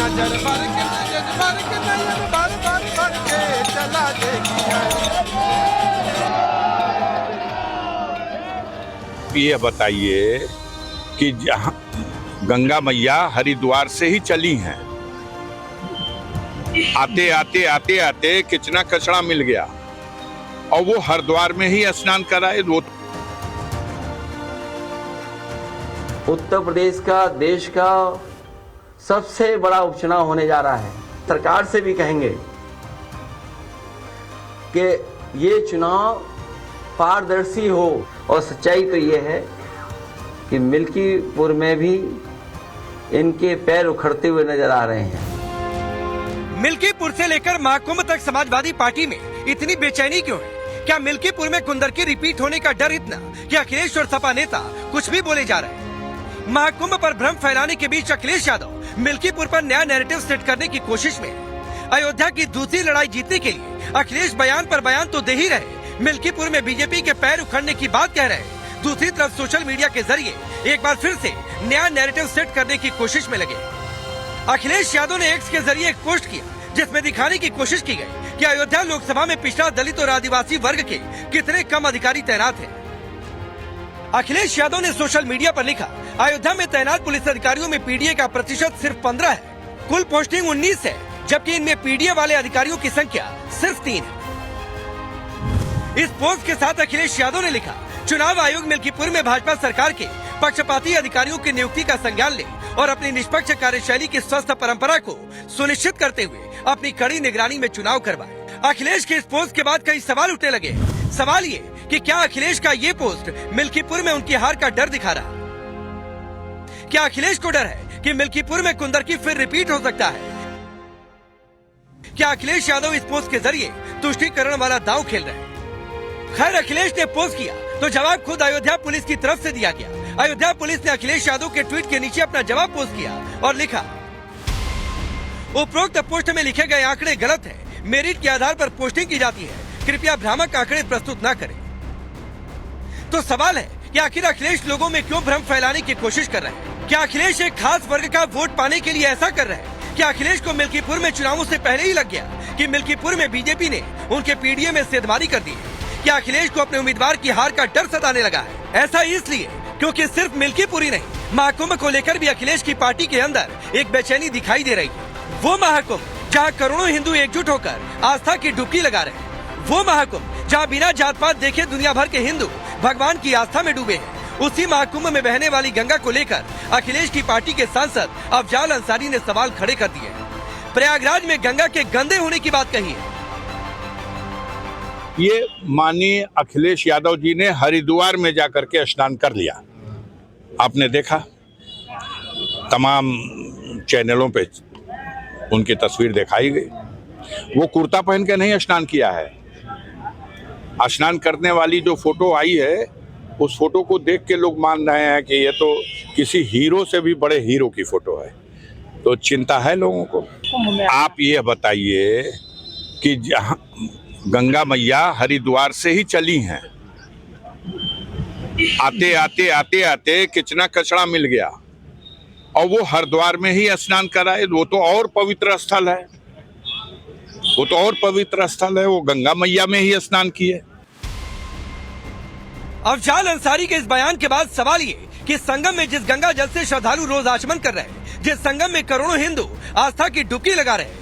नजर भर के नयन भर के चला देगी। ये बताइए कि जहाँ गंगा मैया हरिद्वार से ही चली हैं, आते आते आते आते कितना कचरा मिल गया और वो हरिद्वार में ही स्नान कराए। वो उत्तर प्रदेश का, देश का सबसे बड़ा उपचुनाव होने जा रहा है। सरकार से भी कहेंगे कि ये चुनाव पारदर्शी हो, और सच्चाई तो ये है कि मिल्कीपुर में भी इनके पैर उखड़ते हुए नजर आ रहे हैं। मिल्कीपुर से लेकर महाकुंभ तक समाजवादी पार्टी में इतनी बेचैनी क्यों है? क्या मिल्कीपुर में कुंदर की रिपीट होने का डर इतना कि अखिलेश और सपा नेता कुछ भी बोले जा रहे हैं? महाकुंभ पर भ्रम फैलाने के बीच अखिलेश यादव मिल्कीपुर पर नया नैरेटिव सेट करने की कोशिश में है। अयोध्या की दूसरी लड़ाई जीतने के लिए अखिलेश बयान पर बयान तो दे ही रहे, मिल्कीपुर में बीजेपी के पैर उखड़ने की बात कह रहे हैं। दूसरी तरफ सोशल मीडिया के जरिए एक बार फिर से नया नैरेटिव सेट करने की कोशिश में लगे। अखिलेश यादव ने एक्स के जरिए एक पोस्ट किया जिसमें दिखाने की कोशिश की गई कि अयोध्या लोकसभा में पिछड़ा, दलित और आदिवासी वर्ग के कितने कम अधिकारी तैनात हैं। अखिलेश यादव ने सोशल मीडिया पर लिखा, अयोध्या में तैनात पुलिस अधिकारियों में पीडीए का प्रतिशत सिर्फ 15 है। कुल पोस्टिंग 19 है, जबकि इनमें पीडीए वाले अधिकारियों की संख्या सिर्फ 3 है। इस पोस्ट के साथ अखिलेश यादव ने लिखा, चुनाव आयोग मिल्कीपुर में भाजपा सरकार के पक्षपाती अधिकारियों की नियुक्ति का संज्ञान ले और अपनी निष्पक्ष कार्यशैली की स्वस्थ परंपरा को सुनिश्चित करते हुए अपनी कड़ी निगरानी में चुनाव करवाए। अखिलेश के इस पोस्ट के बाद कई सवाल उठने लगे। सवाल ये कि क्या अखिलेश का ये पोस्ट मिल्कीपुर में उनकी हार का डर दिखा रहा? क्या अखिलेश को डर है कि मिल्कीपुर में कुंदर की फिर रिपीट हो सकता है? क्या अखिलेश यादव इस पोस्ट के जरिए तुष्टीकरण वाला दांव खेल रहे हैं? खैर, अखिलेश ने पोस्ट किया तो जवाब खुद अयोध्या पुलिस की तरफ से दिया गया। अयोध्या पुलिस ने अखिलेश यादव के ट्वीट के नीचे अपना जवाब पोस्ट किया और लिखा, उपरोक्त पोस्ट में लिखे गए आंकड़े गलत हैं। मेरिट के आधार पर पोस्टिंग की जाती है, कृपया भ्रामक आंकड़े प्रस्तुत न करें। तो सवाल है कि आखिर अखिलेश लोगों में क्यों भ्रम फैलाने की कोशिश कर रहे हैं? क्या अखिलेश एक खास वर्ग का वोट पाने के लिए ऐसा कर रहे हैं? क्या अखिलेश को मिल्कीपुर में चुनावों से पहले ही लग गया कि मिल्कीपुर में बीजेपी ने उनके पीडीए में सेधमारी कर दी है? क्या अखिलेश को अपने उम्मीदवार की हार का डर सताने लगा है? ऐसा इसलिए क्योंकि सिर्फ मिल्कीपुर ही नहीं, महाकुंभ को लेकर भी अखिलेश की पार्टी के अंदर एक बेचैनी दिखाई दे रही है। वो महाकुंभ जहां करोड़ों हिंदू एकजुट होकर आस्था की डुबकी लगा रहे हैं, वो महाकुंभ जहां बिना जात पात देखे दुनिया भर के हिंदू भगवान की आस्था में डूबे हैं, उसी महाकुंभ में बहने वाली गंगा को लेकर अखिलेश की पार्टी के सांसद अफजाल अंसारी ने सवाल खड़े कर दिए। प्रयागराज में गंगा के गंदे होने की बात कही है। ये माननीय अखिलेश यादव जी ने हरिद्वार में जाकर के स्नान कर लिया। आपने देखा, तमाम चैनलों पे उनकी तस्वीर दिखाई गई। वो कुर्ता पहन के नहीं स्नान किया है। स्नान करने वाली जो फोटो आई है, उस फोटो को देख के लोग मान रहे हैं कि ये तो किसी हीरो से भी बड़े हीरो की फोटो है। तो चिंता है लोगों को। आप ये बताइए कि जहाँ गंगा मैया हरिद्वार से ही चली हैं, आते आते आते आते कितना कचरा मिल गया और वो हरिद्वार में ही स्नान कराए। वो तो और पवित्र स्थल है, वो तो और पवित्र स्थल है। वो गंगा मैया में ही स्नान किए। अफजाल अंसारी के इस बयान के बाद सवाल ये कि संगम में जिस गंगा जल से श्रद्धालु रोज आचमन कर रहे हैं, जिस संगम में करोड़ों हिंदू आस्था की डुबकी लगा रहे हैं,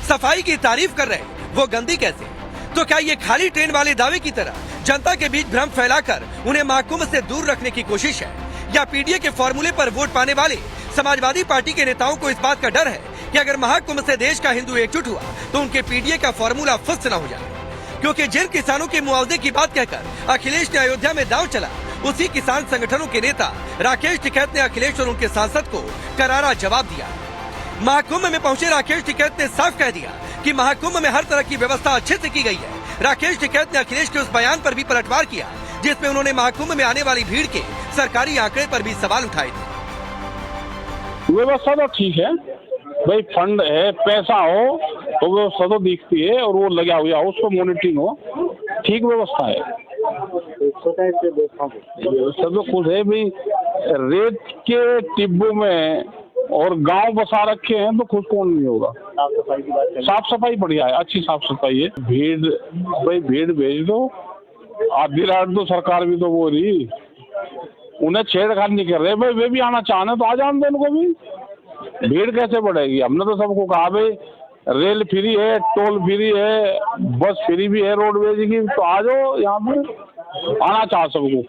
सफाई की तारीफ कर रहे हैं, वो गंदी कैसे? तो क्या ये खाली ट्रेन वाले दावे की तरह जनता के बीच भ्रम फैलाकर उन्हें महाकुंभ से दूर रखने की कोशिश है? या पीडीए के फॉर्मूले पर वोट पाने वाले समाजवादी पार्टी के नेताओं को इस बात का डर है कि अगर महाकुंभ से देश का हिंदू एकजुट हुआ तो उनके पीडीए का फॉर्मूला फुस न हो जाए? क्योंकि जिन किसानों के मुआवजे की बात कहकर अखिलेश ने अयोध्या में दांव चला, उसी किसान संगठनों के नेता राकेश टिकैत ने अखिलेश और उनके सांसद को करारा जवाब दिया। महाकुंभ में पहुंचे राकेश टिकैत ने साफ कह दिया कि महाकुंभ में हर तरह की व्यवस्था अच्छे से की गई है। राकेश टिकैत ने अखिलेश के उस बयान पर भी पलटवार किया जिसमें उन्होंने महाकुंभ में आने वाली भीड़ के सरकारी आंकड़े पर भी सवाल उठाए थे। व्यवस्था तो ठीक है भाई, फंड है, पैसा हो तो व्यवस्था तो दिखती है और वो लगा हुआ हो, उसको मॉनिटरिंग हो, ठीक व्यवस्था है। व्यवस्था तो कुछ है भाई, रेत के टिब्बों में और गांव बसा रखे हैं तो खुद कौन नहीं होगा। साफ सफाई बढ़िया है, अच्छी साफ सफाई है। भीड़, भाई भीड़ भेज दो, आधी रात तो सरकार भी तो वो रही, उन्हें छेड़खानी नहीं कर रहे भाई, वे भी आना चाहने तो आ जाने दो उनको भी। भीड़ कैसे बढ़ेगी? हमने तो सबको कहा भाई रेल फ्री है, टोल फ्री है, बस फ्री भी है रोडवेज की, तो आ जाओ यहाँ पे, आना चाह सबको।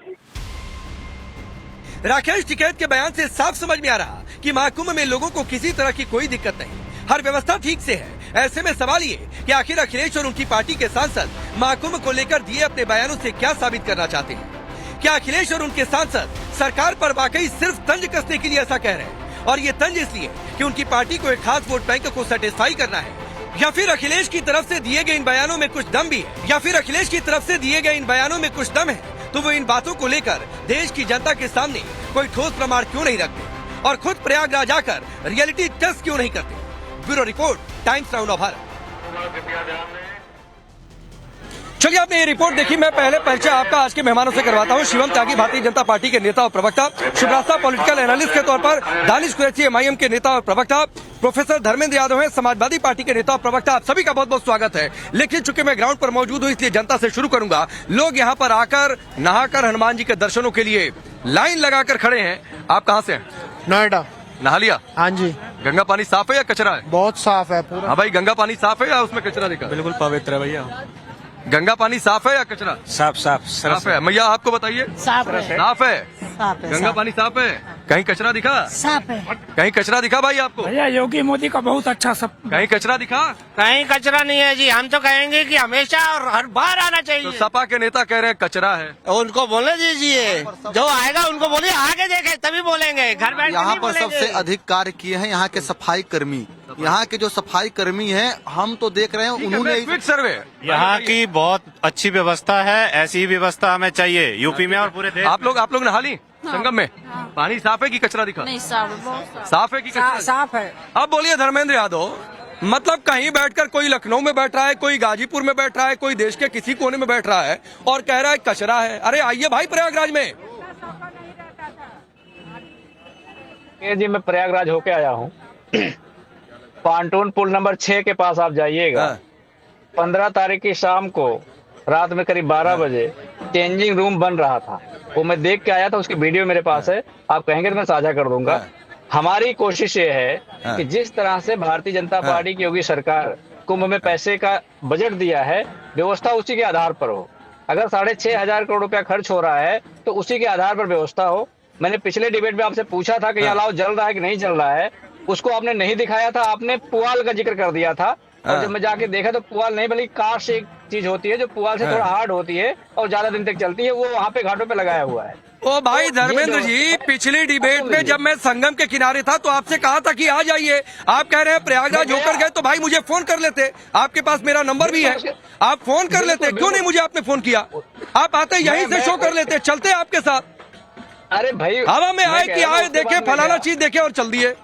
राकेश टिकैत के बयान से साफ समझ में आ रहा कि महाकुंभ में लोगों को किसी तरह की कोई दिक्कत नहीं, हर व्यवस्था ठीक से है। ऐसे में सवाल ये कि आखिर अखिलेश और उनकी पार्टी के सांसद महाकुंभ को लेकर दिए अपने बयानों से क्या साबित करना चाहते हैं? क्या अखिलेश और उनके सांसद सरकार पर वाकई सिर्फ तंज कसने के लिए ऐसा कह रहे हैं, और ये तंज इसलिए कि उनकी पार्टी को एक खास वोट बैंक को सेटिस्फाई करना है, या फिर अखिलेश की तरफ से दिए गए इन बयानों में कुछ दम भी है, या फिर अखिलेश की तरफ से दिए गए इन बयानों में कुछ दम है, तो वो इन बातों को लेकर देश की जनता के सामने कोई ठोस प्रमाण क्यों नहीं रखते और खुद प्रयागराज आकर रियलिटी टेस्ट क्यों नहीं करते? ब्यूरो रिपोर्ट, टाइम्स नाउ नव भारत। चलिए आपने ये रिपोर्ट देखी। मैं पहले परिचय आपका आज के मेहमानों से करवाता हूँ। शिवम त्यागी भारतीय जनता पार्टी के नेता और प्रवक्ता, शिवराज पॉलिटिकल एनालिस्ट के तौर पर, दानिश कुरैशी एमआईएम के नेता और प्रवक्ता, प्रोफेसर धर्मेंद्र यादव हैं समाजवादी पार्टी के नेता और प्रवक्ता। आप सभी का बहुत बहुत स्वागत है। लेकिन चूंकि मैं ग्राउंड पर मौजूद हूँ इसलिए जनता से शुरू करूंगा। लोग यहाँ पर आकर नहाकर हनुमान जी के दर्शनों के लिए लाइन लगाकर खड़े हैं। आप कहाँ से हैं? नोएडा। नहा लिया? हाँ जी। गंगा पानी साफ है या कचरा है? बहुत साफ है पूरा। हाँ भाई, गंगा पानी साफ है या उसमें कचरा दिखा? बिल्कुल पवित्र है भैया। गंगा पानी साफ है या कचरा? साफ साफ साफ है। मैया आपको बताइए। साफ है। साफ है। साफ है। गंगा पानी साफ है। कहीं कचरा दिखा? साफ है। कहीं कचरा दिखा भाई आपको? भैया योगी मोदी का बहुत अच्छा सब। कहीं कचरा दिखा? कहीं कचरा नहीं है जी। हम तो कहेंगे कि हमेशा और हर बार आना तो चाहिए। सपा के नेता कह रहे हैं कचरा है। उनको बोलने दीजिए, जो आएगा उनको बोलिए आगे देखे तभी बोलेंगे, घर बैठ के यहाँ नहीं पर बोलेंगे। सबसे अधिक कार्य किए हैं यहाँ के सफाई कर्मी। यहाँ के जो सफाई कर्मी हैं हम तो देख रहे हैं, उन्होंने क्विक सर्वे। यहाँ की बहुत अच्छी व्यवस्था है, ऐसी ही व्यवस्था हमें चाहिए यूपी में और पूरे देश। आप लोग नहा ली संगम में? पानी साफ है कि कचरा दिखा? नहीं, साफ है, बहुत साफ है कि कचरा? साफ है। अब बोलिए धर्मेंद्र यादव, मतलब कहीं बैठकर कोई लखनऊ में बैठ रहा है, कोई गाजीपुर में बैठ रहा है, कोई देश के किसी कोने में बैठ रहा है और कह रहा है कचरा है। अरे आइए भाई प्रयागराज में। जी मैं प्रयागराज होके आया हूँ। पांटून पुल नंबर 6 के पास आप जाइएगा। 15 तारीख की शाम को रात में करीब 12 बजे चेंजिंग रूम बन रहा था, वो मैं देख के आया था। उसकी वीडियो मेरे पास है, आप कहेंगे तो मैं साझा कर दूंगा। हमारी कोशिश ये है कि जिस तरह से भारतीय जनता पार्टी की योगी सरकार कुंभ में पैसे का बजट दिया है, व्यवस्था उसी के आधार पर हो। अगर 6,500 करोड़ रुपया खर्च हो रहा है तो उसी के आधार पर व्यवस्था हो। मैंने पिछले डिबेट में आपसे पूछा था कि यहाँ अलाव जल रहा है कि नहीं जल रहा है, उसको आपने नहीं दिखाया था, आपने पुआल का जिक्र कर दिया था। और जब मैं जाके देखा तो पुआल नहीं बल्कि कांच एक चीज होती है जो पुआल से थोड़ा हार्ड होती है और ज्यादा दिन तक चलती है, वो वहाँ पे घाटों पे लगाया हुआ है। ओ भाई धर्मेंद्र जी, पिछली डिबेट में जब मैं संगम के किनारे था तो आपसे कहा था कि आ जाइए। आप कह रहे हैं प्रयागराज होकर गए तो भाई मुझे फोन कर लेते, आपके पास मेरा नंबर भी है, आप फोन कर लेते। क्यों नहीं मुझे आपने फोन किया? आप आते यहीं से शो कर लेते, चलते आपके साथ। अरे भाई हवा में आए कि आए, देखे फलाना चीज देखे और चल दिए।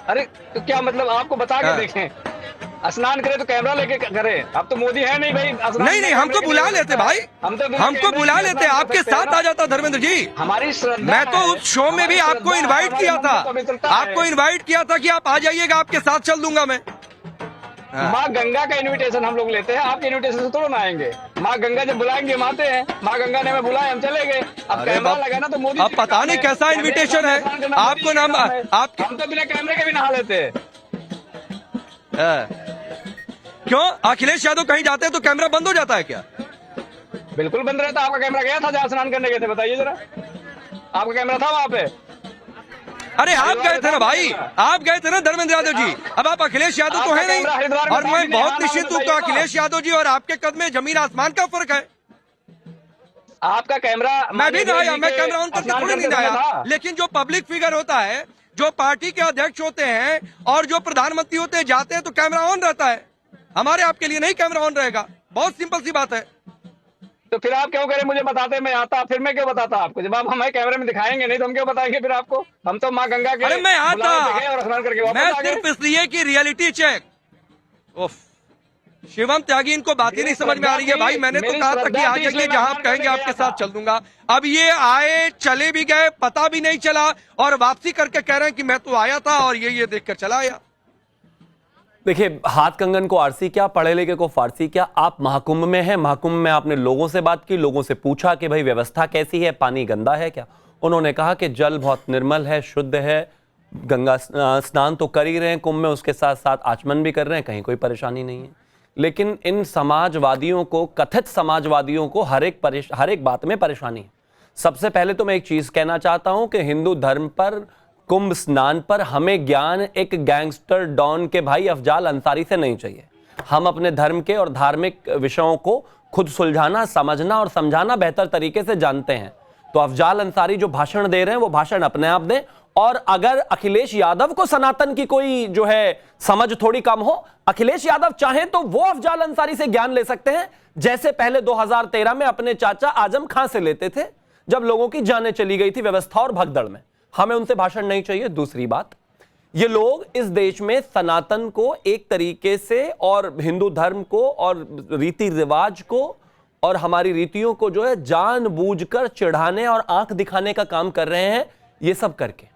अरे तो क्या मतलब आपको बता के देखें? स्नान करे तो कैमरा लेके करे। अब तो मोदी है नहीं भाई। नहीं, हमको बुला लेते भाई, हमको बुला लेते, आपके साथ आ जाता धर्मेंद्र जी। हमारी श्रद्धा मैं तो उस शो में भी आपको इनवाइट किया था, आपको इनवाइट किया था कि आप आ जाइएगा, आपके साथ चल दूंगा मैं। माँ गंगा का इनविटेशन हम लोग लेते हैं, आपके इनविटेशन से थोड़ा ना आएंगे। माँ गंगा जब बुलाएंगे हम आते हैं, माँ गंगा ने हमें बुलाया हम चले गए। अब कैमरा लगाना तो मोदी। अब पता नहीं कैसा इनविटेशन है आपको। नाम आप हम तो बिना कैमरे के भी नहा लेते हैं। क्यों अखिलेश यादव कहीं जाते हैं तो कैमरा बंद हो जाता है क्या? बिल्कुल बंद रहता। आपका कैमरा गया था जहाँ स्नान करने गए थे, बताइए जरा, आपका कैमरा था वहाँ पे? अरे आप गए थे ना भाई, आप गए थे ना धर्मेंद्र यादव जी। अब आप अखिलेश यादव तो है नहीं, और मैं बहुत निश्चित हूँ तो अखिलेश यादव जी और आपके कद में जमीन आसमान का फर्क है। आपका कैमरा मैं भी नहीं आया, मैं कैमरा ऑन करके थोड़ी नहीं आया। लेकिन जो पब्लिक फिगर होता है, जो पार्टी के अध्यक्ष होते हैं और जो प्रधानमंत्री होते हैं, जाते हैं तो कैमरा ऑन रहता है। हमारे आपके लिए नहीं कैमरा ऑन रहेगा, बहुत सिंपल सी बात है। तो फिर आप क्यों करें? मुझे बताते, मैं आता, फिर मैं क्यों बताता आपको? जब आप हमें कैमरे में दिखाएंगे नहीं तो हम क्यों बताएंगे फिर आपको? हम तो माँ गंगा के। अरे मैं आता, और स्नान करके मैं सिर्फ इसलिए कि रियलिटी चेक। शिवम त्यागी, इनको बात ही नहीं समझ में आ रही है भाई। मैंने तो कहा था कि आगे के जहां आप कहेंगे आपके साथ चल दूंगा। अब ये आए, चले भी गए, पता भी नहीं चला, और वापसी करके कह रहे हैं कि मैं तो आया था और ये देखकर चला आया। देखिए, हाथ कंगन को आरसी क्या, पढ़े लिखे को फारसी क्या। आप महाकुंभ में हैं, महाकुंभ में आपने लोगों से बात की, लोगों से पूछा कि भाई व्यवस्था कैसी है, पानी गंदा है क्या। उन्होंने कहा कि जल बहुत निर्मल है, शुद्ध है, गंगा स्नान तो कर ही रहे हैं कुंभ में, उसके साथ साथ आचमन भी कर रहे हैं, कहीं कोई परेशानी नहीं है। लेकिन इन समाजवादियों को, कथित समाजवादियों को हर एक बात में परेशानी है। सबसे पहले तो मैं एक चीज कहना चाहता हूं कि हिंदू धर्म पर, कुंभ स्नान पर हमें ज्ञान एक गैंगस्टर डॉन के भाई अफजाल अंसारी से नहीं चाहिए। हम अपने धर्म के और धार्मिक विषयों को खुद सुलझाना, समझना और समझाना बेहतर तरीके से जानते हैं। तो अफजाल अंसारी जो भाषण दे रहे हैं वो भाषण अपने आप दें, और अगर अखिलेश यादव को सनातन की कोई जो है समझ थोड़ी कम हो, अखिलेश यादव चाहें तो वो अफजाल अंसारी से ज्ञान ले सकते हैं, जैसे पहले 2013 में अपने चाचा आजम खां से लेते थे, जब लोगों की जानें चली गई थी व्यवस्था और भगदड़ में। हमें उनसे भाषण नहीं चाहिए। दूसरी बात, ये लोग इस देश में सनातन को एक तरीके से, और हिंदू धर्म को और रीति रिवाज को और हमारी रीतियों को जो है जानबूझकर चिढ़ाने और आंख दिखाने का काम कर रहे हैं। ये सब करके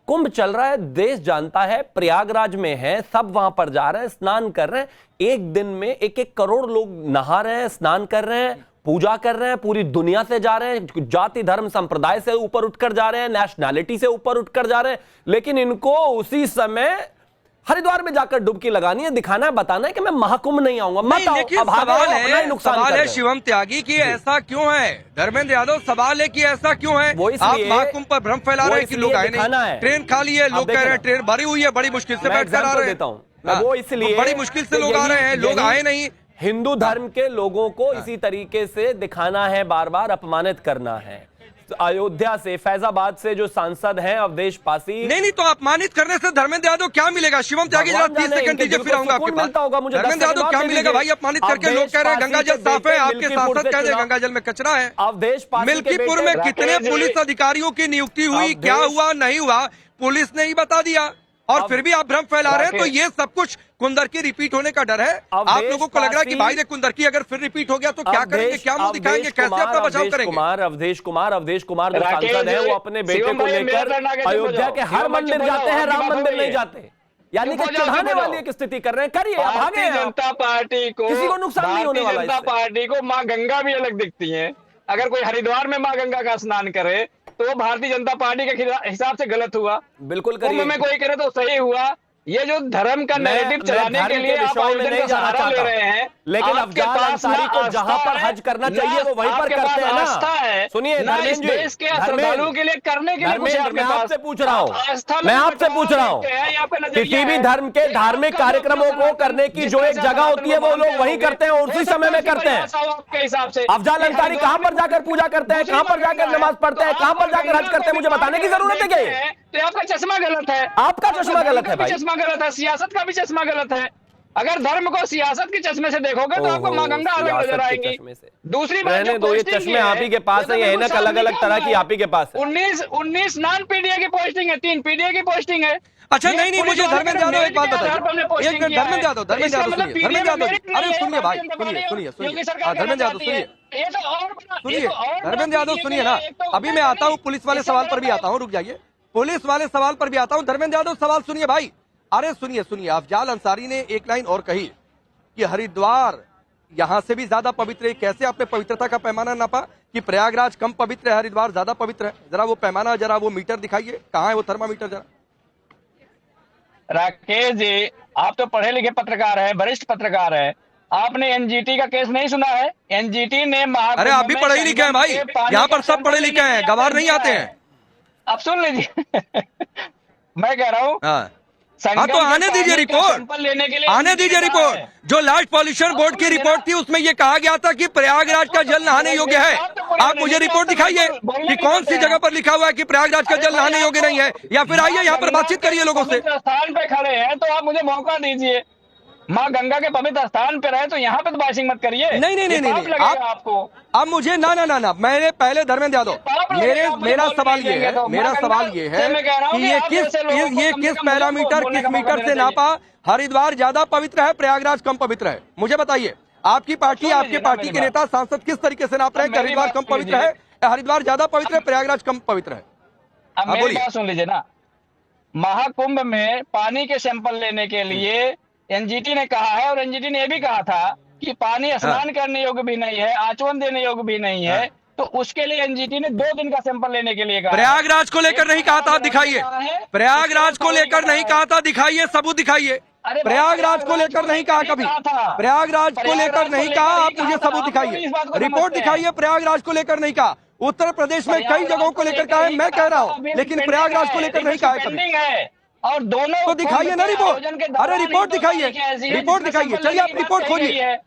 कुंभ चल रहा है, देश जानता है, प्रयागराज में है, सब वहां पर जा रहे हैं, स्नान कर रहे हैं। एक दिन में 1-1 करोड़ लोग नहा रहे हैं, स्नान कर रहे हैं, पूजा कर रहे हैं, पूरी दुनिया से जा रहे हैं, जाति धर्म संप्रदाय से ऊपर उठकर जा रहे हैं, नेशनैलिटी से ऊपर उठकर जा रहे हैं। लेकिन इनको उसी समय हरिद्वार में जाकर डुबकी लगानी है, दिखाना है, बताना है कि मैं महाकुंभ नहीं आऊंगा। लेकिन सवाल है शिवम त्यागी कि ऐसा क्यों है। धर्मेंद्र यादव, सवाल है कि ऐसा क्यों है। आप महाकुंभ पर भ्रम फैला रहे हैं कि लोग आए नहीं, ट्रेन खाली है, लोग कह रहे हैं ट्रेन भरी हुई है, बड़ी मुश्किल से बैठ कर आ रहे हैं, वो इसलिए बड़ी मुश्किल से लोग आ रहे हैं, लोग आए नहीं। हिंदू धर्म के लोगों को इसी तरीके से दिखाना है, बार बार अपमानित करना है। अयोध्या से, फैजाबाद से जो सांसद हैं अवधेश पासी, नहीं तो अपमानित करने से धर्मेंद्र यादव क्या मिलेगा? शिवम त्यागी, 30 सेकंड दीजिए, फिर आऊंगा आपके पास। धर्मेंद्र यादव क्या मिलेगा भाई अपमानित करके? लोग कह रहे हैं गंगा जल साफ है, आपके सांसद कह रहे गंगा जल में कचरा है। अवधेश पासी मिल्कीपुर में कितने पुलिस अधिकारियों की नियुक्ति हुई, क्या हुआ नहीं हुआ, पुलिस ने ही बता दिया, और फिर भी आप भ्रम फैला रहे हैं। तो ये सब कुछ कुंदर की रिपीट होने का डर है। आप लोगों को लग रहा है कि भाई ने कुंदर की अगर फिर रिपीट हो गया तो क्या करेंगे, क्या मुंह दिखाएंगे, कैसे अपना बचाव करेंगे? अवधेश कुमार जो सांसद है, वो अपने बेटे को लेकर अयोध्या के हर मंदिर जाते हैं, राम मंदिर नहीं जाते, यानी कि चढ़ाने वाली एक स्थिति कर रहे हैं। करिए, आप आगे जनता पार्टी को, किसी को नुकसान नहीं होने वाला। जनता पार्टी को माँ गंगा भी अलग दिखती है। अगर कोई हरिद्वार में माँ गंगा का स्नान करे तो वो भारतीय जनता पार्टी के हिसाब से गलत हुआ। बिल्कुल कुंभ में कोई करे तो सही हुआ। ये जो धर्म का नैरेटिव चलाने के लिए आप आयोजन का सहारा ले रहे हैं, लेकिन अफजाल अंसारी को जहां पर हज करना चाहिए वो वहीं पर करते हैं ना। सुनिए धर्मेंद्र जी, देश के श्रद्धालुओं के लिए करने के लिए कुछ आपके मैं पास, आपसे पूछ रहा हूँ, मैं आपसे पूछ रहा हूँ, किसी भी धर्म के धार्मिक कार्यक्रमों को करने की जो एक जगह होती है वो लोग वहीं करते हैं, उसी समय में करते हैं। आपके हिसाब से अफजाल अंसारी कहां पर जाकर पूजा करते हैं, कहां पर जाकर नमाज पढ़ते हैं, कहां पर जाकर हज करते हैं, मुझे बताने की जरूरत है क्या? तो आपका चश्मा गलत है। आपका चश्मा गलत है भाई, चश्मा गलत है, सियासत का भी चश्मा गलत है। अगर धर्म को सियासत के चश्मे से देखोगे तो आपको माँ गंगा अलग नजर आएगी। दूसरी बात, रहने दो, ये चश्मे आप ही के पास है, ये ऐनक अलग अलग तरह की आप ही के पास है। 19 नॉन पीडीए की पोस्टिंग है, 3 पीडीए की पोस्टिंग है। अच्छा नहीं, मुझे धर्मेंद्र यादव एक बात बताइए, एक मिनट। धर्मेंद्र यादव सुनिए, धर्मेंद्र यादव, अरे सुनिए भाई, सुनिए धर्मेंद्र यादव सुनिए, धर्मेंद्र यादव सुनिए ना। अभी मैं आता हूँ पुलिस वाले सवाल पर भी आता हूँ, रुक जाइए, पुलिस वाले सवाल पर भी आता हूँ। धर्मेंद्र यादव सवाल सुनिए भाई। अरे सुनिए, अफजाल अंसारी ने एक लाइन और कही कि हरिद्वार यहां से भी ज्यादा पवित्र है। कैसे आपने पवित्रता का पैमाना नापा कि प्रयागराज कम पवित्र है, हरिद्वार ज्यादा पवित्र है? जरा वो पैमाना, जरा वो मीटर दिखाइए, कहाँ है वो थर्मामीटर जरा? राकेश जी, आप तो पढ़े लिखे पत्रकार हैं, वरिष्ठ पत्रकार हैं, आपने एनजीटी का केस नहीं सुना है? एनजीटी ने अरे आप भी पढ़े लिखे हैं भाई, यहाँ पर सब पढ़े लिखे हैं, गवार नहीं आते हैं। आप सुन लीजिए मैं कह रहा हूँ, हाँ तो आने दीजिए रिपोर्ट, आने दीजिए रिपोर्ट। जो लास्ट पॉल्यूशन बोर्ड की रिपोर्ट थी उसमें ये कहा गया था कि प्रयागराज का जल नहाने योग्य है। आप मुझे रिपोर्ट दिखाइए कि कौन सी जगह पर लिखा हुआ है कि प्रयागराज का जल नहाने योग्य नहीं है, या फिर आइए यहाँ पर बातचीत करिए लोगों से। स्थान पे खड़े हैं तो आप मुझे मौका दीजिए। माँ गंगा के पवित्र स्थान पे रहे तो यहाँ पे तो बाइसिंग मत करिए। नहीं नहीं नहीं नहीं, नहीं। आपको अब मुझे ना मैंने पहले धर्मेंद्र यादव मेरा सवाल ये है कि ये किस पैरामीटर किस मीटर से नापा हरिद्वार ज्यादा पवित्र है प्रयागराज कम पवित्र है? मुझे बताइए, आपकी पार्टी आपके पार्टी के नेता सांसद किस तरीके से नाप रहे हैं कि हरिद्वार कम पवित्र है, हरिद्वार ज्यादा पवित्र है, प्रयागराज कम पवित्र है? अब मेरी बात सुन लीजिए ना, महाकुंभ में पानी के सैंपल लेने के लिए एनजीटी ने कहा है और एनजीटी ने यह भी कहा था कि पानी स्नान करने योग्य भी नहीं है, आचमन देने योग्य भी नहीं है, तो उसके लिए एनजीटी ने 2 दिन का सैंपल लेने के लिए कहा। प्रयागराज को लेकर नहीं कहा था, दिखाइए। प्रयागराज को लेकर नहीं कहा था, दिखाइए, सबूत दिखाइए। प्रयागराज को लेकर नहीं कहा कभी, प्रयागराज को लेकर नहीं कहा, आप मुझे सबूत दिखाइए, रिपोर्ट दिखाइए। प्रयागराज को लेकर नहीं कहा, उत्तर प्रदेश में कई जगहों को लेकर कहा है, मैं कह रहा हूँ, लेकिन प्रयागराज को लेकर नहीं कहा है कभी। और दोनों तो दिखाइए ना रिपोर्ट, अरे रिपोर्ट दिखाइए, रिपोर्ट दिखाइए। चलिए आप रिपोर्ट खोजिए,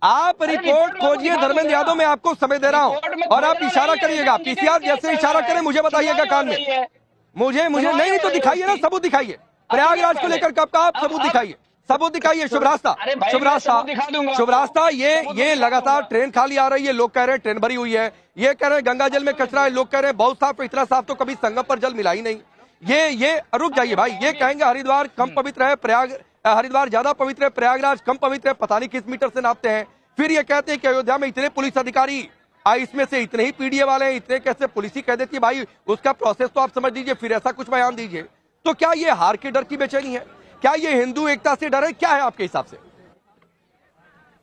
आप रिपोर्ट खोजिए धर्मेंद्र यादव, मैं आपको समय दे रहा हूँ और आप इशारा करिएगा, पीसीआर जैसे इशारा करें मुझे बताइएगा कान में, मुझे नहीं तो दिखाइए ना, सबूत दिखाइए। प्रयागराज को लेकर कब कहा, आप सबूत दिखाइए, सबूत दिखाइए। शुभ रास्ता ये लगातार ट्रेन खाली आ रही है, लोग कह रहे हैं ट्रेन भरी हुई है, ये कह रहे हैं गंगा जल में कचरा है, लोग कह रहे हैं बहुत साफ, इतना साफ तो कभी संगम पर जल मिला ही नहीं। ये रुक जाइए भाई, ये कहेंगे हरिद्वार कम पवित्र है, हरिद्वार ज्यादा पवित्र है, प्रयागराज कम पवित्र है, पता नहीं किस मीटर से नापते हैं। फिर ये कहते हैं कि अयोध्या में इतने पुलिस अधिकारी, इसमें से इतने ही पीडीए वाले हैं, इतने कैसे पुलिस ही कह देती है भाई, उसका प्रोसेस तो आप समझ लीजिए, फिर ऐसा कुछ बयान दीजिए। तो क्या ये हार के डर की बेचैनी है, क्या ये हिंदू एकता से डर है, क्या है आपके हिसाब से?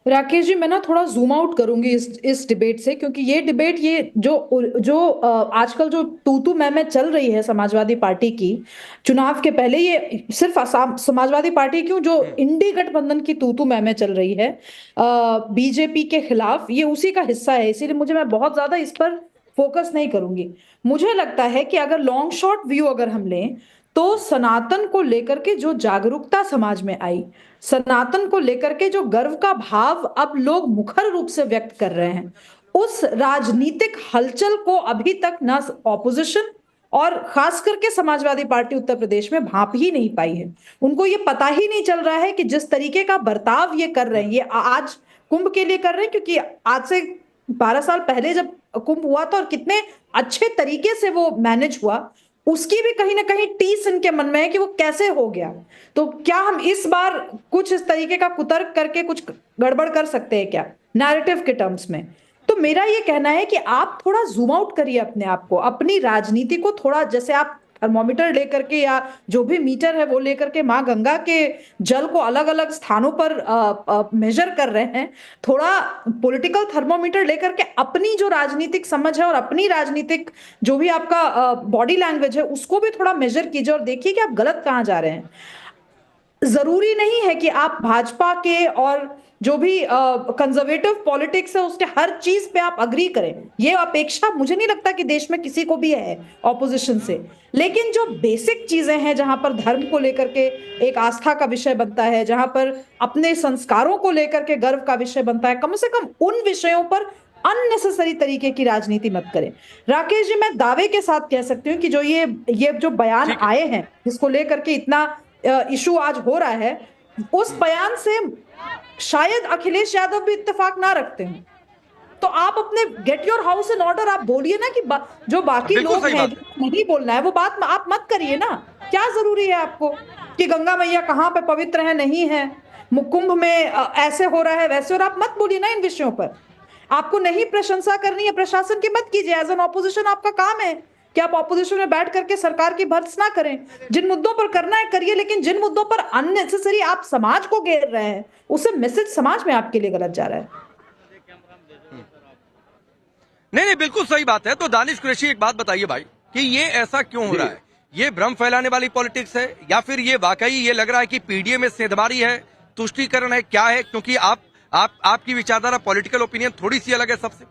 राकेश जी, मैं ना थोड़ा जूम आउट करूंगी इस डिबेट से, क्योंकि ये डिबेट ये जो आजकल जो तू मैं चल रही है समाजवादी पार्टी की चुनाव के पहले, ये सिर्फ समाजवादी पार्टी क्यों, जो इंडी गठबंधन की तू मैं चल रही है बीजेपी के खिलाफ, ये उसी का हिस्सा है। इसीलिए मैं बहुत ज्यादा इस पर फोकस नहीं करूंगी। मुझे लगता है कि अगर लॉन्ग शॉर्ट व्यू अगर हम लें तो सनातन को लेकर के जो जागरूकता समाज में आई, सनातन को लेकर के जो गर्व का भाव अब लोग मुखर रूप से व्यक्त कर रहे हैं, उस राजनीतिक हलचल को अभी तक ना ऑपोजिशन और खास करके समाजवादी पार्टी उत्तर प्रदेश में भांप ही नहीं पाई है। उनको ये पता ही नहीं चल रहा है कि जिस तरीके का बर्ताव ये कर रहे हैं, ये आज कुंभ के लिए कर रहे हैं, क्योंकि आज से 12 साल पहले जब कुंभ हुआ था और कितने अच्छे तरीके से वो मैनेज हुआ, उसकी भी कहीं ना कहीं टीस इनके मन में है कि वो कैसे हो गया। तो क्या हम इस बार कुछ इस तरीके का कुतर्क करके कुछ गड़बड़ कर सकते हैं क्या नैरेटिव के टर्म्स में? तो मेरा ये कहना है कि आप थोड़ा जूम आउट करिए अपने आप को, अपनी राजनीति को थोड़ा, जैसे आप थर्मोमीटर लेकर के या जो भी मीटर है वो लेकर के माँ गंगा के जल को अलग अलग स्थानों पर मेजर कर रहे हैं, थोड़ा पॉलिटिकल थर्मोमीटर लेकर के अपनी जो राजनीतिक समझ है और अपनी राजनीतिक जो भी आपका बॉडी लैंग्वेज है उसको भी थोड़ा मेजर कीजिए और देखिए कि आप गलत कहाँ जा रहे हैं। जरूरी नहीं है कि आप भाजपा के और जो भी कंजर्वेटिव पॉलिटिक्स है उसके हर चीज पे आप अग्री करें, ये अपेक्षा मुझे नहीं लगता कि देश में किसी को भी है ऑपोजिशन से। लेकिन जो बेसिक चीजें हैं, जहां पर धर्म को लेकर के एक आस्था का विषय बनता है, जहां पर अपने संस्कारों को लेकर के गर्व का विषय बनता है, कम से कम उन विषयों पर अननेसेसरी तरीके की राजनीति मत करें। राकेश जी, मैं दावे के साथ कह सकती हूँ कि जो ये जो बयान आए हैं जिसको लेकर के इतना इशू आज हो रहा है, उस बयान से शायद अखिलेश यादव भी इत्तेफाक ना रखते हैं। तो आप अपने get your house in order आप बोलिए ना कि जो बाकी लोग हैं नहीं बोलना है वो बात आप मत करिए ना। क्या जरूरी है आपको कि गंगा मैया कहाँ पे पवित्र है नहीं है, कुंभ में ऐसे हो रहा है वैसे, और आप मत बोलिए ना इन विषयों पर। आपको नहीं प्रशंसा करनी है प्रशासन की, मत कीजिए। एज एन ऑपोजिशन आपका काम है कि आप ऑपोजिशन में बैठ करके सरकार की भर्त्स ना करें। जिन मुद्दों पर करना है करिए, लेकिन जिन मुद्दों पर अननेसेसरी आप समाज को घेर रहे हैं उससे मैसेज समाज में आपके लिए गलत जा रहा है। नहीं, बिल्कुल सही बात है। तो दानिश कुरैशी, एक बात बताइए भाई कि ये ऐसा क्यों हो रहा है? ये भ्रम फैलाने वाली पॉलिटिक्स है या फिर ये वाकई ये लग रहा है कि पीडीए में सेंधमारी है, तुष्टीकरण है, क्या है? क्योंकि आपकी विचारधारा, पॉलिटिकल ओपिनियन थोड़ी सी अलग है सबसे।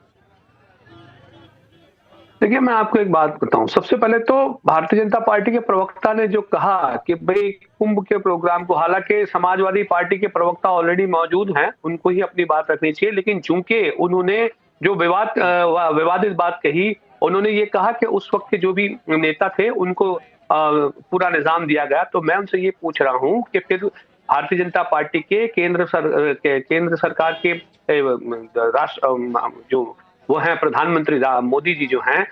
देखिए, मैं आपको एक बात बताऊं। सबसे पहले तो भारतीय जनता पार्टी के प्रवक्ता ने जो कहा कि भाई कुंभ के प्रोग्राम को, हालांकि समाजवादी पार्टी के प्रवक्ता ऑलरेडी मौजूद हैं, उनको ही अपनी बात रखनी चाहिए, लेकिन चूंकि उन्होंने जो विवादित बात कही, उन्होंने ये कहा कि उस वक्त के जो भी नेता थे उनको पूरा निजाम दिया गया। तो मैं उनसे ये पूछ रहा हूं कि फिर भारतीय जनता पार्टी के केंद्र सरकार के राष्ट्र जो वो हैं प्रधानमंत्री मोदी जी जो हैं,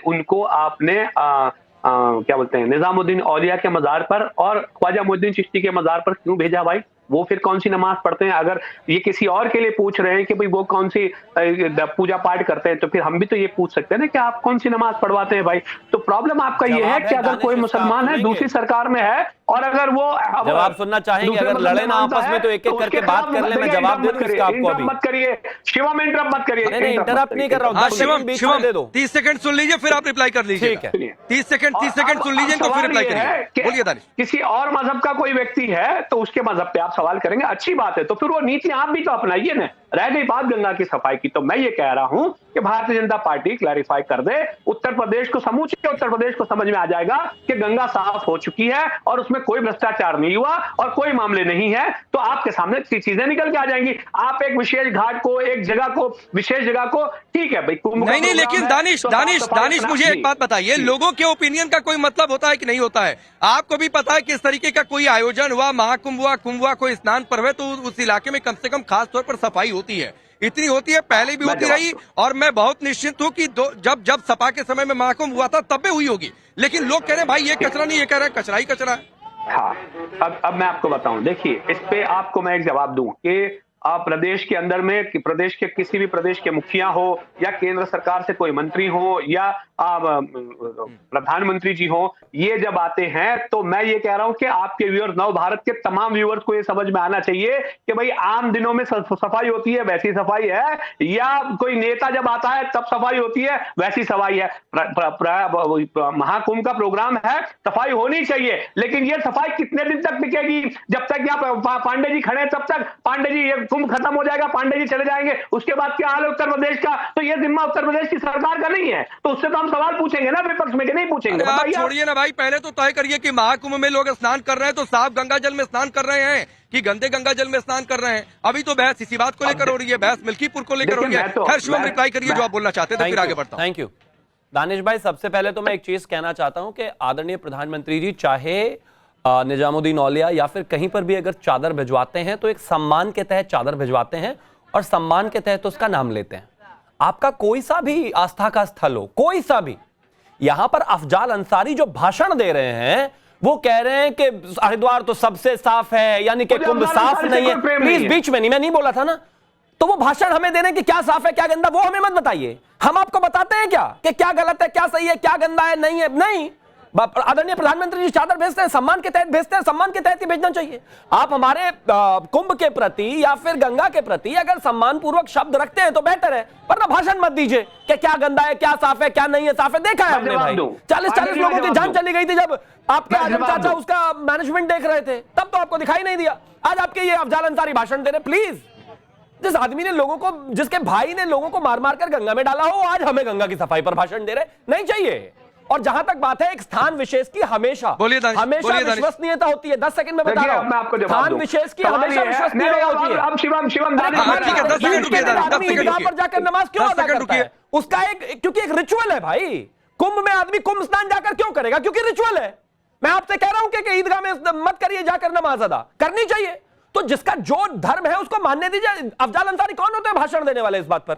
उनको आपने क्या बोलते हैं निजामुद्दीन औलिया के मजार पर और ख्वाजा मोइनुद्दीन चिश्ती के मजार पर क्यों भेजा भाई? वो फिर कौन सी नमाज पढ़ते हैं? अगर ये किसी और के लिए पूछ रहे हैं कि भाई वो कौन सी पूजा पाठ करते हैं, तो फिर हम भी तो ये पूछ सकते हैं ना कि आप कौन सी नमाज पढ़वाते हैं भाई? तो प्रॉब्लम आपका ये है कि अगर कोई मुसलमान है दूसरी सरकार में है और अगर वो जवाब सुनना चाहेंगे, अगर लड़े ना आपस में तो एक एक करके बात कर ले, मैं जवाब दे दूं इसका आपको अभी। मत करिए शिवम, इंटरप्ट मत करिए। नहीं इंटरप्ट नहीं कर रहा हूं, 10 सेकंड बीच में दे दो। 30 सेकंड सुन लीजिए फिर आप रिप्लाई कर लीजिए। ठीक है 30 सेकंड सुन लीजिए तो फिर रिप्लाई करिए। बोलिए दानिश। किसी और मजहब का कोई व्यक्ति है तो उसके मजहब पे आप सवाल करेंगे, अच्छी बात है, तो फिर वो नीति आप भी तो अपनाइए ना। रह गई बात गंगा की सफाई की, तो मैं ये कह रहा हूं कि भारतीय जनता पार्टी क्लैरिफाई कर दे, उत्तर प्रदेश को समूचे उत्तर प्रदेश को समझ में आ जाएगा कि गंगा साफ हो चुकी है और उसमें कोई भ्रष्टाचार नहीं हुआ और कोई मामले नहीं है, तो आपके सामने चीजें निकल के आ जाएंगी। आप एक विशेष घाट को, एक जगह को, विशेष जगह को, ठीक है भाई कुंभ नहीं, लेकिन दानिश मुझे एक बात बताइए, लोगों के ओपिनियन का कोई मतलब होता है कि नहीं होता है? आपको भी पता है कि इस तरीके का कोई आयोजन हुआ, महाकुंभ हुआ, कुंभ हुआ, कोई स्नान पर्व है, तो उस इलाके में कम से कम खास तौर पर सफाई होती है, इतनी होती है, पहले भी होती रही, और मैं बहुत निश्चिंत हूं कि जब सपा के समय में महाकुंभ हुआ था तब भी हुई होगी, लेकिन लोग कह रहे हैं भाई ये कचरा नहीं, ये कह रहे हैं कचरा ही कचरा है। हाँ, अब मैं आपको बताऊं, देखिए इस पे आपको मैं एक जवाब दूं कि आप प्रदेश के अंदर में कि प्रदेश के किसी भी प्रदेश के मुखिया हो या केंद्र सरकार से कोई मंत्री हो या प्रधानमंत्री जी हो, ये जब आते हैं तो मैं ये कह रहा हूं कि आपके व्यूअर्स, नव भारत के तमाम व्यूअर्स को ये समझ में आना चाहिए कि भाई आम दिनों में सफाई होती है वैसी सफाई है, या कोई नेता जब आता है तब सफाई होती है वैसी सफाई है। महाकुंभ का प्रोग्राम है, सफाई होनी चाहिए, लेकिन ये सफाई कितने दिन तक टिकेगी? जब तक यहाँ पांडे जी खड़े हैं तब तक पांडे जी, ये कुंभ खत्म हो जाएगा, पांडे जी चले जाएंगे, उसके बाद क्या हाल है उत्तर प्रदेश का? तो ये जिम्मा उत्तर प्रदेश की सरकार का नहीं है, तो उससे तो हम सवाल पूछेंगे ना विपक्ष में कि नहीं पूछेंगे? आप छोड़िए ना भाई, पहले तो तय करिए कि महाकुंभ में लोग स्नान कर रहे हैं तो साफ गंगा जल में स्नान कर रहे हैं कि गंदे गंगा जल में स्नान कर रहे हैं? अभी तो बहस इसी बात को लेकर हो रही है, बहस मिल्कीपुर को लेकर हो रही है। खैर शिवम रिप्लाई करिए जो आप बोलना चाहते थे, फिर आगे बढ़ता हूं। थैंक यू दानिश भाई। सबसे पहले तो मैं एक चीज कहना चाहता हूं कि आदरणीय प्रधानमंत्री जी चाहे निजामुद्दीन औलिया या फिर कहीं पर भी अगर चादर भिजवाते हैं तो एक सम्मान के तहत चादर भिजवाते हैं और सम्मान के तहत उसका नाम लेते हैं। आपका कोई सा भी आस्था का स्थल हो, कोई सा भी, यहां पर अफजाल अंसारी जो भाषण दे रहे हैं वो कह रहे हैं कि हरिद्वार तो सबसे साफ है, यानी कि कुंभ साफ नहीं है। प्लीज बीच में नहीं, मैं नहीं बोला था ना, तो वो भाषण हमें दे रहे हैं कि क्या साफ है क्या गंदा, वो हमें मत बताइए। हम आपको बताते हैं क्या कि क्या गलत है, क्या सही है, क्या गंदा है, नहीं है। नहीं, आदरणीय प्रधानमंत्री जी चादर भेजते हैं, सम्मान के तहत भेजते हैं, सम्मान के तहत ही भेजना चाहिए। आप हमारे कुंभ के प्रति या फिर गंगा के प्रति अगर सम्मान पूर्वक शब्द रखते हैं तो बेहतर है, वरना भाषण मत दीजिए कि क्या गंदा है, क्या साफ है, क्या नहीं है। साफ है, देखा है हमने भाई, 40-40 लोगों की जान चली गई थी जब आपके आजम चाचा उसका मैनेजमेंट देख रहे थे, तब तो आपको दिखाई नहीं दिया। आज आपके ये अफजाल अंसारी भाषण दे रहे। प्लीज, जिस आदमी ने लोगों को, जिसके भाई ने लोगों को मार मार कर गंगा में डाला हो, आज हमें गंगा की सफाई पर भाषण दे रहे, नहीं चाहिए। और जहां तक बात है एक स्थान विशेष की, हमेशा विश्वसनीयता होती है। 10 सेकंड में बता रहा हूं, स्थान विशेष की हमेशा विश्वसनीयता होती है। अब शिवम ईदगाह पर जाकर नमाज क्यों अदा करता है? उसका एक, क्योंकि एक रिचुअल है भाई। कुंभ में आदमी कुंभ स्नान जाकर क्यों करेगा? क्योंकि रिचुअल है। मैं आपसे कह रहा हूं कि ईदगाह में मत करिए जाकर नमाज अदा, करनी चाहिए। तो जिसका जो धर्म है उसको मानने दीजिए। अफजाल अंसारी कौन होते हैं भाषण देने वाले इस बात पर?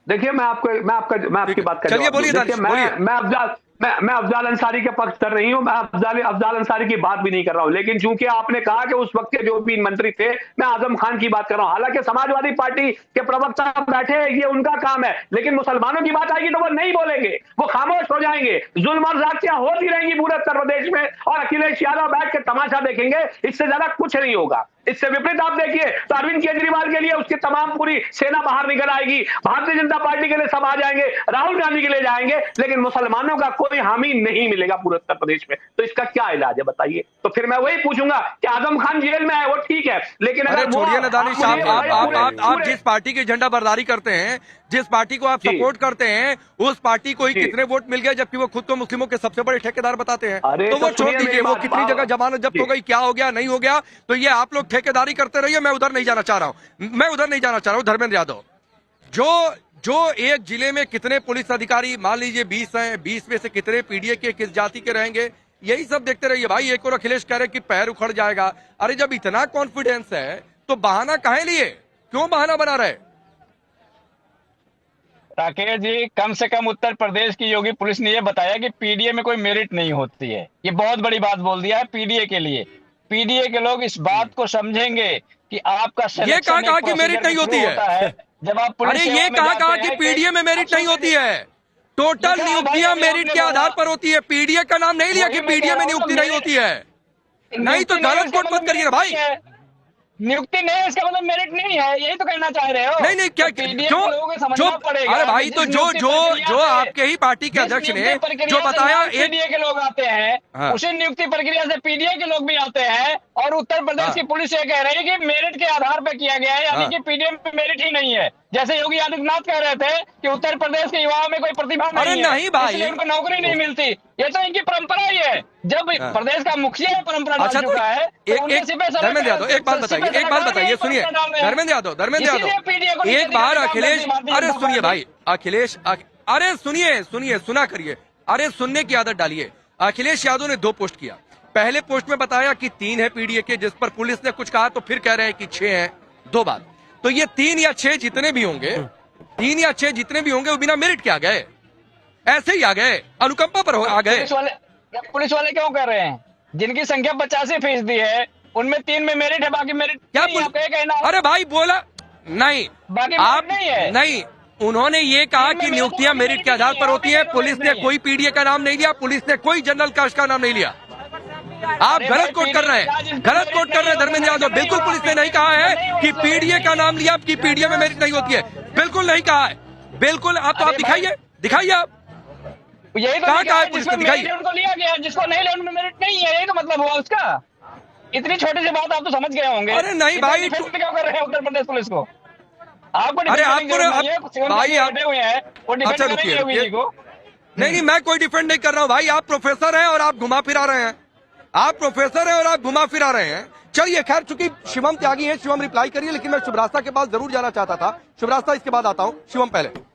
देखिए मैं आपकी बात कर चलिए बोलिए दानिश, बोलिए। मैं अफजाल अंसारी के पक्ष कर रही हूं, मैं अफजाल अंसारी की बात भी नहीं कर रहा हूं, लेकिन चूंकि आपने कहा कि उस वक्त के जो भी मंत्री थे, मैं आजम खान की बात कर रहा हूं। हालांकि समाजवादी पार्टी के प्रवक्ता बैठे हैं, ये उनका काम है, लेकिन मुसलमानों की बात आएगी तो वो नहीं बोलेंगे, वो खामोश हो जाएंगे। जुल्म और ज़्यादतियां होती रहेंगी पूरे उत्तर प्रदेश में और अखिलेश यादव बैठ के तमाशा देखेंगे, इससे ज्यादा कुछ नहीं होगा। इससे विपरीत आप देखिए तो अरविंद केजरीवाल के लिए उसकी तमाम पूरी सेना बाहर निकल आएगी, भारतीय जनता पार्टी के लिए सब आ जाएंगे, राहुल गांधी के लिए जाएंगे, लेकिन मुसलमानों का कोई हामी नहीं मिलेगा पूरे उत्तर प्रदेश में। तो इसका क्या इलाज है बताइए? तो फिर मैं वही पूछूंगा कि आजम खान जेल में है, वो ठीक है, लेकिन अगर छोड़िए ना दानिश, आप जिस पार्टी की झंडा बरदारी करते हैं, जिस पार्टी को आप सपोर्ट करते हैं, उस पार्टी को ही कितने वोट मिल गए, जबकि वो खुद तो मुस्लिमों के सबसे बड़े ठेकेदार बताते हैं। तो वो छोड़ दीजिए, वो कितनी जगह जमानत जब्त हो गई, क्या हो गया, नहीं हो गया, तो ये आप लोग ठेकेदारी करते रहिए। मैं उधर नहीं जाना चाह रहा हूं। धर्मेंद्र यादव, जो एक जिले में कितने पुलिस अधिकारी, मान लीजिए 20 हैं, 20 में से कितने पीडीए के किस जाति के रहेंगे, यही सब देखते रहिए भाई। एक और अखिलेश कह रहे कि पैर उखड़ जाएगा। अरे जब इतना कॉन्फिडेंस है तो बहाना काहे लिए, क्यों बहाना बना रहे? राकेश जी, कम से कम उत्तर प्रदेश की योगी पुलिस ने यह बताया कि पीडीए में कोई मेरिट नहीं होती है। ये बहुत बड़ी बात बोल दिया है पीडीए के लिए। पीडीए के लोग इस बात को समझेंगे कि आपका ये कहा कि मेरिट नहीं होती है। जब आप अरे ये कहा कि पीडीए में मेरिट नहीं होती है। टोटल नियुक्तियां मेरिट के आधार पर होती है। पीडीए का नाम नहीं लिया कि पीडीए में नियुक्ति नहीं होती है। नहीं तो गलत कोट मत करिए भाई। नियुक्ति नहीं, इसका मतलब मेरिट नहीं है, यही तो कहना चाह रहे हो। नहीं क्या जो अरे भाई तो जो आपके ही पार्टी के अध्यक्ष ने जो बताया, पीडीए के लोग आते हैं। हाँ। उसी नियुक्ति प्रक्रिया से पीडीए के लोग भी आते हैं और उत्तर प्रदेश की पुलिस ये कह रही है कि मेरिट के आधार पर किया गया है, यानी कि पीडीए में मेरिट ही नहीं है। जैसे योगी आदित्यनाथ कह रहे थे कि उत्तर प्रदेश के युवाओं में कोई प्रतिभा नहीं है, इसलिए उनको नौकरी नहीं मिलती। ये तो इनकी परंपरा ही है। जब प्रदेश का मुखिया परंपरा डाल चुका है धर्मेंद्र यादव एक बात बताइए सुनिए। धर्मेंद्र यादव एक बार अखिलेश, अरे सुनिए भाई अखिलेश, अरे सुनिए सुना करिए। अरे सुनने की आदत डालिए। अखिलेश यादव ने 2 पोस्ट किया। पहले पोस्ट में बताया कि 3 है पीडीए के, जिस पर पुलिस ने कुछ कहा तो फिर कह रहे हैं कि 6 है। 2 बात। तो ये 3 या 6 जितने भी होंगे, 3 या 6 जितने भी होंगे वो बिना मेरिट के आ गए, ऐसे ही आ गए, अनुकंपा पर आ गए। पुलिस वाले क्यों कर रहे हैं? जिनकी संख्या 85% है उनमें 3 में मेरिट है, बाकी मेरिट क्या कहना? अरे भाई बोला नहीं, बाकी आप नहीं है। नहीं, उन्होंने ये कहा कि नियुक्तियां मेरिट के आधार पर होती है। पुलिस ने कोई पीडीए का नाम नहीं लिया, पुलिस ने कोई जनरल कास्ट का नाम नहीं लिया। आप गलत कोट कर रहे हैं, गलत कोट कर रहे हैं धर्मेंद्र यादव। बिल्कुल पुलिस ने नहीं कहा है कि पीडीए का नाम लिया कि पीडीए में मेरिट नहीं होती है, बिल्कुल नहीं कहा है। बिल्कुल आप दिखाइए आप यही कहा है पुलिस ने, दिखाइए। उनको लिया गया, जिसको नहीं लिया उनमें मेरिट नहीं है, यही तो मतलब हुआ उसका। इतनी छोटी सी बात आप तो समझ गए होंगे। अरे नहीं भाई, क्यों कर रहे हैं उत्तर प्रदेश पुलिस को? आपको अरे आपको भाई आप हुए हैं, अच्छा रुकिए। नहीं मैं कोई डिफेंड नहीं कर रहा हूँ भाई। आप प्रोफेसर हैं और आप घुमा फिरा रहे हैं। आप प्रोफेसर हैं और आप घुमा फिरा रहे हैं। चलिए खैर, चूंकि शिवम त्यागी है, शिवम रिप्लाई करिए। लेकिन मैं शुभरास्ता के पास जरूर जाना चाहता था। शुभरास्ता इसके बाद आता हूँ, शिवम पहले।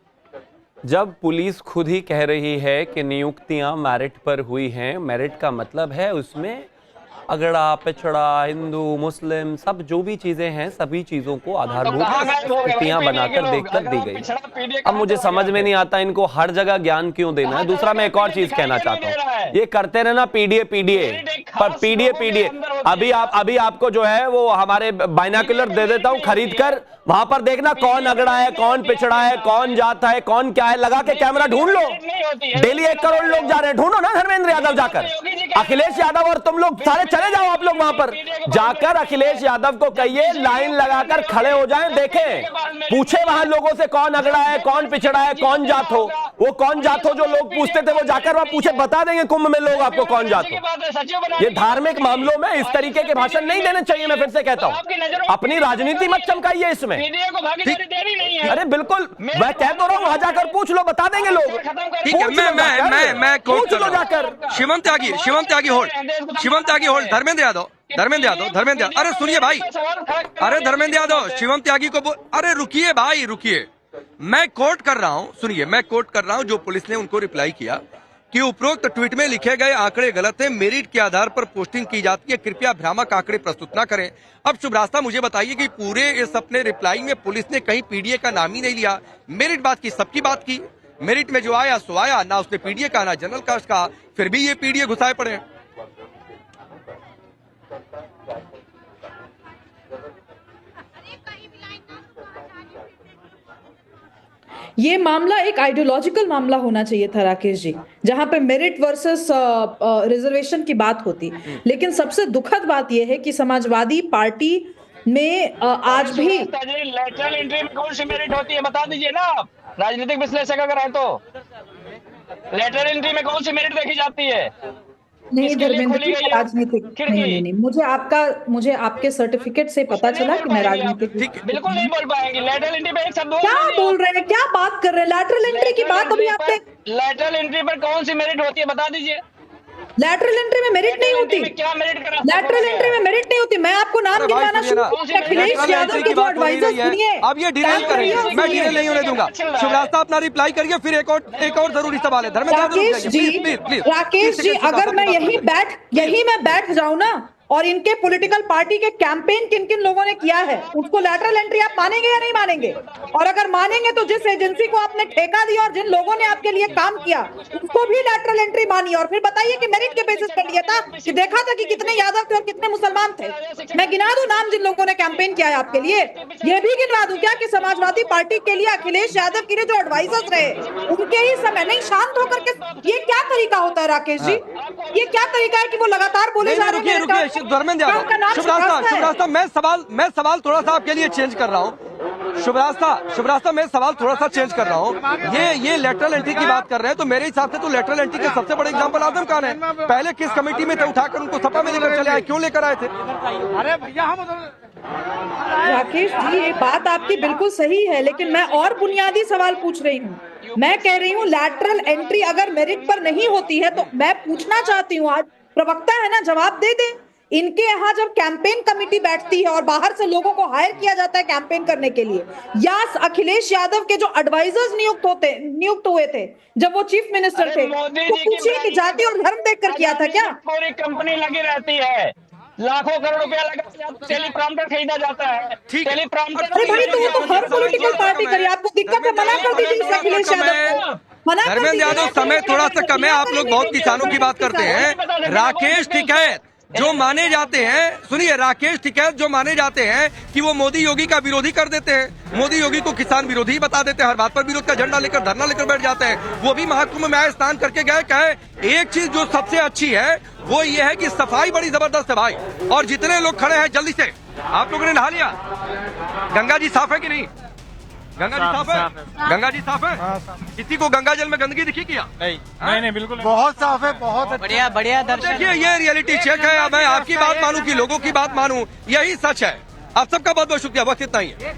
जब पुलिस खुद ही कह रही है कि नियुक्तियां मेरिट पर हुई हैं, मेरिट का मतलब है उसमें अगड़ा पिछड़ा, हिंदू मुस्लिम सब जो भी चीजें हैं सभी चीजों को आधारभूत स्थितियां बनाकर देखकर दी गई। अब मुझे समझ में नहीं आता इनको हर जगह ज्ञान क्यों देना है। दूसरा मैं एक और चीज कहना चाहता हूँ, ये करते रहना पीडीए पर पीडीए। अभी आपको जो है वो हमारे बाइनाकुलर दे देता हूँ खरीद कर, वहां पर देखना कौन अगड़ा है, कौन पिछड़ा है, कौन जात है, कौन क्या है, लगा के कैमरा ढूंढ लो। डेली 1 करोड़ लोग जा रहे हैं, ढूंढो ना धर्मेंद्र यादव जाकर। अखिलेश यादव और तुम लोग सारे चले जाओ, आप लोग वहां पर जाकर अखिलेश यादव को कहिए लाइन लगाकर खड़े हो जाएं, देखें, पूछे वहां लोगों से कौन अगड़ा है, कौन पिछड़ा है, कौन जात हो। वो कौन जात हो जो लोग पूछते थे, वो जाकर वहां पूछे, बता देंगे कुंभ में लोग आपको कौन जात हो। ये धार्मिक मामलों में इस तरीके के भाषण नहीं देने चाहिए। मैं फिर से कहता हूं, अपनी राजनीति मत चमकाइए इसमें। अरे बिल्कुल, मैं कह तो रहा हूं, वहां जाकर पूछ लो, बता देंगे लोग। ठीक है, मैं पूछ लो जाकर। शिवम त्यागी होल्ड। धर्मेंद्र यादव, अरे सुनिए भाई, अरे धर्मेंद्र यादव शिवम त्यागी को अरे रुकिए भाई, रुकिए। मैं कोट कर रहा हूं, सुनिए, मैं कोट कर रहा हूं जो पुलिस ने उनको रिप्लाई किया कि उपरोक्त ट्वीट में लिखे गए आंकड़े गलत हैं, मेरिट के आधार पर पोस्टिंग की जाती है, कृपया भ्रामक आंकड़े प्रस्तुत न करें। अब शुभरास्ता मुझे बताइए कि पूरे इस अपने रिप्लाई में पुलिस ने कहीं पीडीए का नाम ही नहीं लिया, मेरिट बात की, सबकी बात की। मेरिट में जो आया सो आया, ना उसने पीडीए का ना जनरल कास्ट का, फिर भी ये पीडीए घुसाए पड़े। ये मामला एक आइडियोलॉजिकल मामला होना चाहिए था राकेश जी, जहां पे मेरिट वर्सेस रिजर्वेशन की बात होती। लेकिन सबसे दुखद बात यह है कि समाजवादी पार्टी में आज भी लेटरल एंट्री में कौन सी मेरिट होती है बता दीजिए ना आप, राजनीतिक विश्लेषक अगर है तो। लेटरल एंट्री में कौन सी मेरिट देखी जाती है? नहीं धर्मेंद्र जी, राजनीतिक नहीं, मुझे आपके सर्टिफिकेट से पता चला कि मैं राजनीतिक बिल्कुल नहीं बोल पाएंगे। लेटरल एंट्री पे एक शब्द क्या बोल रहे हैं, क्या बात कर रहे हैं? लैटरल एंट्री की बात अभी आपने, लेटरल एंट्री पर कौन सी मेरिट होती है बता दीजिए। लैटरल एंट्री में मेरिट नहीं होती, लैटरल एंट्री में मेरिट नहीं होती। मैं आपको नाम गिनवाना शुरू करूं, अखिलेश यादव के जो एडवाइजर सुनिए, अब ये डिले करेंगे, मैं डिले नहीं होने दूंगा। शिवराज अपना रिप्लाई करिए, फिर एक और जरूरी सवाल है धर्मेंद्र। राकेश जी, अगर मैं यही मैं बैठ जाऊं ना, और इनके पॉलिटिकल पार्टी के कैंपेन किन किन लोगों ने किया है उसको लैटरल एंट्री आप मानेंगे या नहीं मानेंगे? और अगर मानेंगे तो जिस एजेंसी को आपने ठेका दिया और जिन लोगों ने आपके लिए काम किया उसको भी लैटरल एंट्री मानिए, और फिर बताइए कि मेरिट के बेसिस पर लिया था कि देखा था कि कितने यादव थे और कितने मुसलमान थे। मैं गिना दूं नाम जिन लोगों ने कैंपेन किया है आपके लिए, ये भी गिनवा दूं क्या कि समाजवादी पार्टी के लिए अखिलेश यादव के लिए जो एडवाइजर्स रहे उनके ही समय नहीं शांत होकर के? ये क्या तरीका होता है राकेश जी? ये क्या तरीका है कि वो लगातार बोले जा रहे हैं? धर्मेंद्र यादव, शिवराज साहब, मैं सवाल थोड़ा सा आपके लिए चेंज कर रहा हूँ। शिवराज साहब, मैं सवाल थोड़ा सा चेंज कर रहा हूँ। ये लेटरल एंट्री की बात कर रहे हैं, तो मेरे हिसाब से तो लेटरल एंट्री के सबसे बड़े एग्जांपल आजम खान है। पहले किस कमेटी में थे, उठाकर उनको सपा में लेकर चले आए, क्यों लेकर आए थे? अरे भैया हम राकेश जी, ये बात आपकी बिल्कुल सही है, लेकिन मैं और बुनियादी सवाल पूछ रही हूँ। मैं कह रही हूँ लैटरल एंट्री अगर मेरिट पर नहीं होती है तो मैं पूछना चाहती हूँ, आज प्रवक्ता है ना, जवाब दे दे। इनके यहाँ जब कैंपेन कमेटी बैठती है और बाहर से लोगों को हायर किया जाता है कैंपेन करने के लिए, या अखिलेश यादव के जो एडवाइजर्स नियुक्त हुए थे जब वो चीफ मिनिस्टर थे, तो पूछिए कि जाति और धर्म देखकर किया था क्या? पूरी कंपनी लगी रहती है, लाखों करोड़ रुपया लगा, टेलीप्रॉम्प्टर खरीदा जाता है। टेलीप्रॉम्प्टर, अरे भाई, तो वो तो हर पॉलिटिकल पार्टी करे, आपको दिक्कत है, मना कर दीजिए अखिलेश यादव को। धर्मेंद्र यादव, समय थोड़ा सा कम है, आप लोग बहुत किसानों की बात करते हैं। राकेश टिकैत जो माने जाते हैं, सुनिए, राकेश टिकैत जो माने जाते हैं कि वो मोदी योगी का विरोधी कर देते हैं, मोदी योगी को किसान विरोधी बता देते हैं, हर बात पर विरोध का झंडा लेकर धरना लेकर बैठ जाते हैं। वो भी महाकुंभ में आए, स्नान करके गए, कहे एक चीज जो सबसे अच्छी है वो ये है कि सफाई बड़ी जबरदस्त है भाई, और जितने लोग खड़े हैं जल्दी से, आप लोगों ने नहा लिया? गंगा जी साफ है कि नहीं? गंगा जी साफ है? गंगा जी साफ है? किसी को गंगा जल में गंदगी दिखी क्या? नहीं, बिल्कुल बहुत साफ है, बहुत बढ़िया बढ़िया दर्शन। देखिए, ये रियलिटी चेक है। मैं आपकी बात मानूं कि लोगों की बात मानूं, यही सच है। आप सबका बहुत बहुत शुक्रिया, बस इतना ही है।